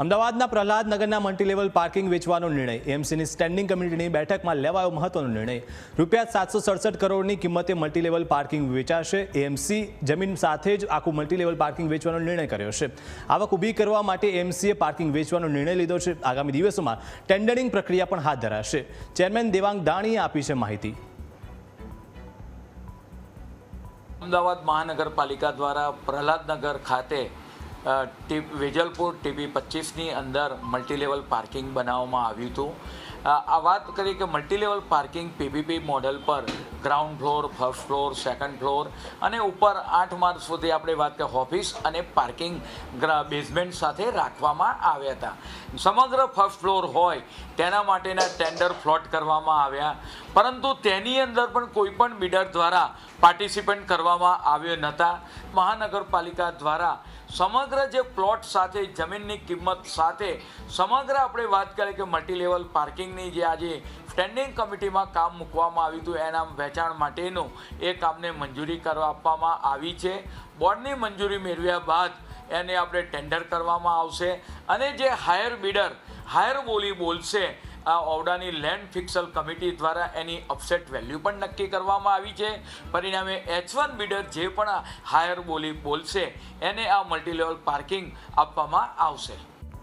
અમદાવાદના પ્રહલાદનગરના multilevel parking વેચવાનો નિર્ણય એએમસીની સ્ટેન્ડિંગ કમિટીની બેઠકમાં લેવાયો મહત્વનો નિર્ણય ₹767 કરોડની કિંમતે મલ્ટીલેવલ પાર્કિંગ વેચાશે। એએમસી જમીન સાથે જ આખું મલ્ટીલેવલ પાર્કિંગ વેચવાનો નિર્ણય કર્યો છે। આવક ઊભી કરવા માટે એએમસીએ પાર્કિંગ વેચવાનો નિર્ણય લીધો છે। આગામી દિવસોમાં ટેન્ડરિંગ પ્રક્રિયા પણ હાથ ધરાશે। ચેરમેન દેવાંગ દાણીએ આપી છે માહિતી। અમદાવાદ મહાનગરપાલિકા દ્વારા પ્રહલાદનગર ખાતે વેજલપુર TB 25ની અંદર મલ્ટીલેવલ પાર્કિંગ બનાવવામાં આવ્યું હતું। આ વાત કરીએ કે મલ્ટીલેવલ પાર્કિંગ PPP મોડલ પર ground floor, first floor, second floor અને ઉપર 8 માળ સુધી આપણે વાત કરીએ ઓફિસ અને પાર્કિંગ બેઝમેન્ટ સાથે રાખવામાં આવ્યા હતા। સમગ્ર ફર્સ્ટ ફ્લોર હોય તેના માટેના ટેન્ડર ફ્લોટ કરવામાં આવ્યા, પરંતુ તેની અંદર પણ કોઈ પણ બિડર દ્વારા પાર્ટિસિપેટ કરવામાં આવ્યો નહોતા। મહાનગરપાલિકા દ્વારા સમગ્ર જે પ્લોટ સાથે જમીનની કિંમત સાથે સમગ્ર આપણે વાત કરીએ કે મલ્ટીલેવલ પાર્કિંગની જે આજે સ્ટેન્ડિંગ કમિટીમાં કામ મૂકવામાં આવ્યું હતું એના વેચાણ માટેનું એ કામને મંજૂરી કરવા આપવામાં આવી છે। બોર્ડની મંજૂરી મેળવ્યા બાદ એને આપણે ટેન્ડર કરવામાં આવશે અને જે હાયર બોલી બોલશે આ ઓરડાની લેન્ડ ફિક્સલ કમિટી દ્વારા એની ઓફસેટ વેલ્યુ પણ નક્કી કરવામાં આવી છે। પરિણામે H1 બિડર જે પણ હાયર બોલી બોલશે એને આ મલ્ટીલેવલ પાર્કિંગ આપવામાં આવશે।